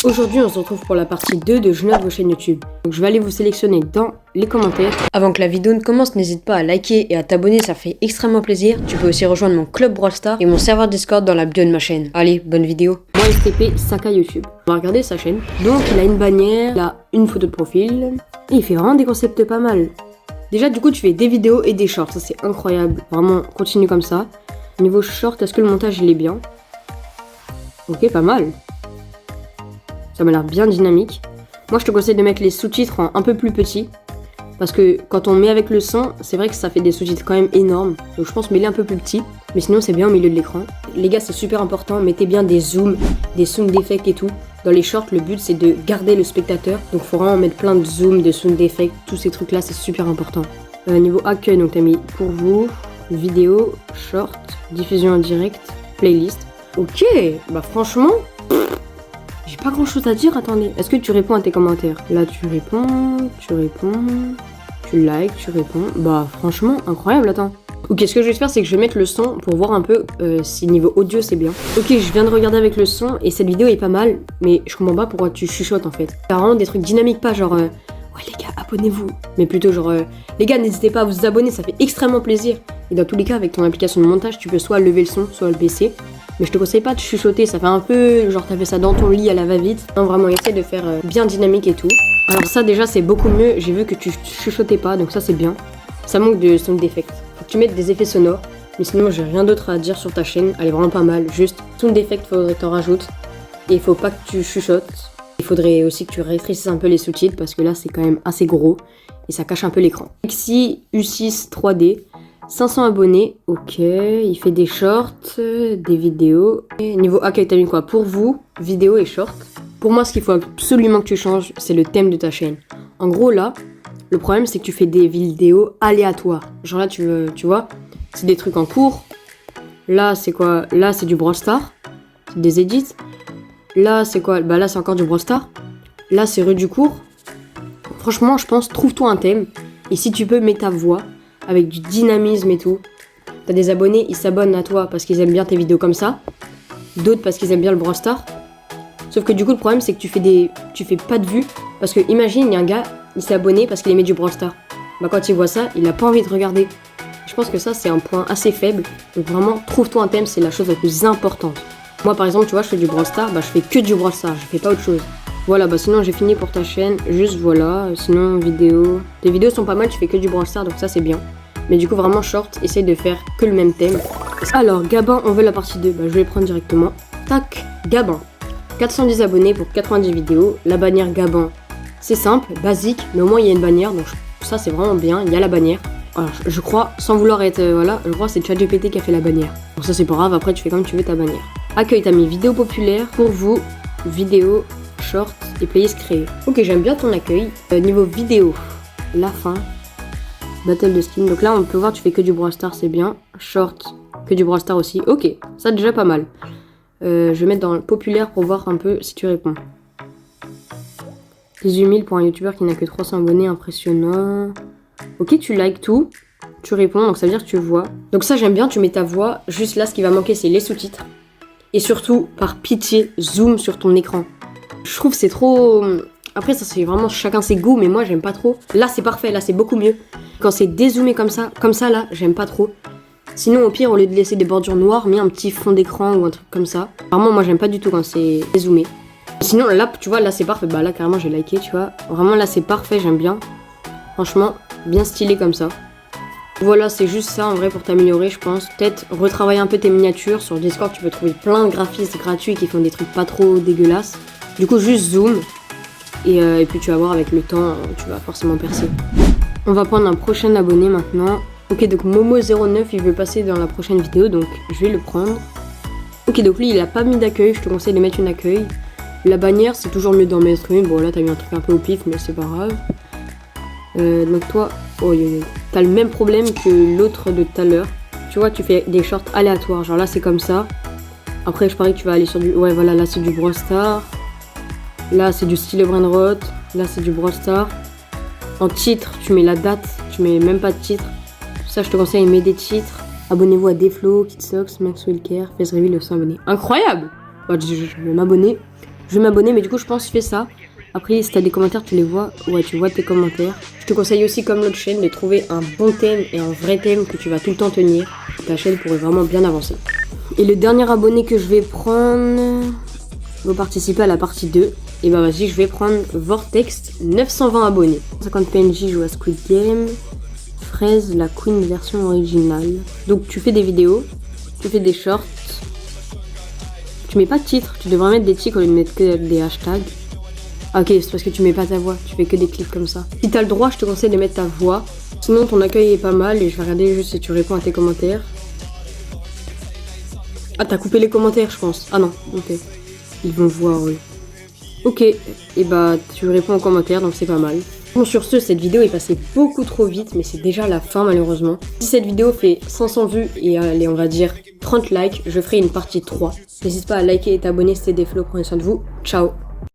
Aujourd'hui, on se retrouve pour la partie 2 de Je note vos chaînes YouTube. Donc je vais aller vous sélectionner dans les commentaires. Avant que la vidéo ne commence, n'hésite pas à liker et à t'abonner, ça fait extrêmement plaisir. Tu peux aussi rejoindre mon club Brawl Stars et mon serveur Discord dans la bio de ma chaîne. Allez, bonne vidéo. Moi, STP 5K YouTube. On va regarder sa chaîne. Donc il a une bannière, il a une photo de profil. Et il fait vraiment des concepts pas mal. Déjà, du coup, tu fais des vidéos et des shorts. Ça, c'est incroyable. Vraiment, continue comme ça. Niveau short, est-ce que le montage, il est bien? Ok, pas mal. Ça m'a l'air bien dynamique. Moi, je te conseille de mettre les sous-titres en un peu plus petits. Parce que quand on met avec le son, c'est vrai que ça fait des sous-titres quand même énormes. Donc je pense mets-les un peu plus petits. Mais sinon, c'est bien au milieu de l'écran. Les gars, c'est super important. Mettez bien des zooms d'effects et tout. Dans les shorts, le but, c'est de garder le spectateur. Donc il faut vraiment mettre plein de zooms, de sound d'effects. Tous ces trucs-là, c'est super important. Niveau accueil, donc t'as mis pour vous, vidéo, short, diffusion en direct, playlist. Ok, bah franchement... J'ai pas grand chose à dire, attendez. Est-ce que tu réponds à tes commentaires? Là, tu réponds, tu likes, tu réponds. Bah, franchement, incroyable, attends. Ok, ce que je vais faire, c'est que je vais mettre le son pour voir un peu si niveau audio, c'est bien. Ok, je viens de regarder avec le son et cette vidéo est pas mal, mais je comprends pas pourquoi tu chuchotes en fait. T'as vraiment des trucs dynamiques, pas genre... ouais les gars, abonnez-vous. Mais plutôt genre... les gars, n'hésitez pas à vous abonner, ça fait extrêmement plaisir. Et dans tous les cas, avec ton application de montage, tu peux soit lever le son, soit le baisser. Mais je te conseille pas de chuchoter, ça fait un peu genre t'as fait ça dans ton lit à la va-vite. Non, vraiment, essaie de faire bien dynamique et tout. Alors ça déjà c'est beaucoup mieux, j'ai vu que tu chuchotais pas, donc ça c'est bien. Ça manque de sound d'effects. Faut que tu mettes des effets sonores, mais sinon j'ai rien d'autre à dire sur ta chaîne, elle est vraiment pas mal. Juste sound d'effects, faudrait que t'en rajoutes. Et il faut pas que tu chuchotes. Il faudrait aussi que tu rétrécisses un peu les sous-titres parce que là c'est quand même assez gros et ça cache un peu l'écran. Pixie U6 3D. 500 abonnés, ok, il fait des shorts, des vidéos. Et niveau accueil, t'as mis quoi? Pour vous, vidéo et shorts. Pour moi, ce qu'il faut absolument que tu changes, c'est le thème de ta chaîne. En gros, là, le problème, c'est que tu fais des vidéos aléatoires. Genre là, tu vois, c'est des trucs en cours. Là, c'est quoi? Là, c'est du Brawl Stars. C'est des edits. Là, c'est quoi? Bah là, c'est encore du Brawl Stars. Là, c'est rue du cours. Franchement, je pense, trouve-toi un thème. Et si tu peux, mets ta voix. Avec du dynamisme et tout. T'as des abonnés, ils s'abonnent à toi parce qu'ils aiment bien tes vidéos comme ça. D'autres parce qu'ils aiment bien le Brawl Stars. Sauf que du coup, le problème, c'est que tu fais pas de vues. Parce que imagine, il y a un gars, il s'est abonné parce qu'il aimait du Brawl Stars. Bah quand il voit ça, il a pas envie de regarder. Je pense que ça, c'est un point assez faible. Donc vraiment, trouve-toi un thème, c'est la chose la plus importante. Moi, par exemple, tu vois, je fais du Brawl Stars, bah je fais que du Brawl Stars, je fais pas autre chose. Voilà, bah sinon j'ai fini pour ta chaîne, juste voilà, sinon vidéo. Tes vidéos sont pas mal, tu fais que du Brawl Stars, donc ça c'est bien. Mais du coup vraiment short, essaye de faire que le même thème. Alors Gabin, on veut la partie 2, bah je vais les prendre directement. Tac, Gabin, 410 abonnés pour 90 vidéos. La bannière Gabin, c'est simple, basique, mais au moins il y a une bannière, donc ça c'est vraiment bien, il y a la bannière. Alors je crois, sans vouloir être, voilà, je crois que c'est ChatGPT qui a fait la bannière. Donc ça c'est pas grave, après tu fais comme tu veux ta bannière. Accueil, t'as mis vidéo populaire, pour vous, vidéo, short et playlist créée. Ok, j'aime bien ton accueil. Niveau vidéo, la fin, battle de skin. Donc là, on peut voir, tu fais que du Brawl Stars, c'est bien. Short, que du Brawl Stars aussi. Ok, ça déjà pas mal. Je vais mettre dans le populaire pour voir un peu si tu réponds. 18 000 pour un youtubeur qui n'a que 300 abonnés, impressionnant. Ok, tu likes tout, tu réponds, donc ça veut dire que tu vois. Donc ça, j'aime bien, tu mets ta voix. Juste là, ce qui va manquer, c'est les sous-titres. Et surtout, par pitié, zoom sur ton écran. Je trouve c'est trop... Après ça c'est vraiment chacun ses goûts, mais moi j'aime pas trop. Là c'est parfait, là c'est beaucoup mieux. Quand c'est dézoomé comme ça là, j'aime pas trop. Sinon au pire, au lieu de laisser des bordures noires, mets un petit fond d'écran ou un truc comme ça. Vraiment moi j'aime pas du tout quand c'est dézoomé. Sinon là tu vois, là c'est parfait. Bah là carrément j'ai liké, tu vois. Vraiment là c'est parfait, j'aime bien. Franchement, bien stylé comme ça. Voilà, c'est juste ça en vrai pour t'améliorer, je pense. Peut-être retravailler un peu tes miniatures. Sur Discord tu peux trouver plein de graphistes gratuits qui font des trucs pas trop dégueulasses. Du coup, juste zoom. Et puis tu vas voir avec le temps, tu vas forcément percer. On va prendre un prochain abonné maintenant. Ok, donc Momo09, il veut passer dans la prochaine vidéo, donc je vais le prendre. Ok, donc lui, il a pas mis d'accueil, je te conseille de mettre une accueil. La bannière, c'est toujours mieux d'en mettre une. Bon, là, t'as mis un truc un peu au pif, mais c'est pas grave. Donc toi, oh, t'as le même problème que l'autre de tout à l'heure. Tu vois, tu fais des shorts aléatoires. Genre là, c'est comme ça. Après, je parie que tu vas aller sur du... Ouais, voilà, là, c'est du Brawl Stars. Là, c'est du style Brainrot. Là, c'est du Brawl Stars. En titre, tu mets la date. Tu mets même pas de titre. Ça, je te conseille, mets des titres. Abonnez-vous à Deflo, Kidsox, Maxwell Care, Face Reveal, 100 abonnés. Incroyable! Bah, je vais m'abonner. Je vais m'abonner, mais du coup, je pense fais ça. Après, si t'as des commentaires, tu les vois. Ouais, tu vois tes commentaires. Je te conseille aussi, comme l'autre chaîne, de trouver un bon thème et un vrai thème que tu vas tout le temps tenir. Ta chaîne pourrait vraiment bien avancer. Et le dernier abonné que je vais prendre... Vous participez à la partie 2. Et bah vas-y, je vais prendre Vortex, 920 abonnés. 50 PNJ joue à Squid Game. Fraise, la Queen version originale. Donc tu fais des vidéos, tu fais des shorts. Tu mets pas de titre, tu devrais mettre des titres au lieu de mettre que des hashtags. Ah, ok, c'est parce que tu mets pas ta voix, tu fais que des clips comme ça. Si t'as le droit, je te conseille de mettre ta voix. Sinon ton accueil est pas mal et je vais regarder juste si tu réponds à tes commentaires. Ah, t'as coupé les commentaires, je pense. Ah non, ok. Ils vont voir, oui. Ok, et bah tu réponds aux commentaires, donc c'est pas mal. Bon, sur ce, cette vidéo est passée beaucoup trop vite, mais c'est déjà la fin malheureusement. Si cette vidéo fait 500 vues et allez, on va dire 30 likes, je ferai une partie 3. N'hésite pas à liker et t'abonner si t'es des flots, prenez soin de vous. Ciao.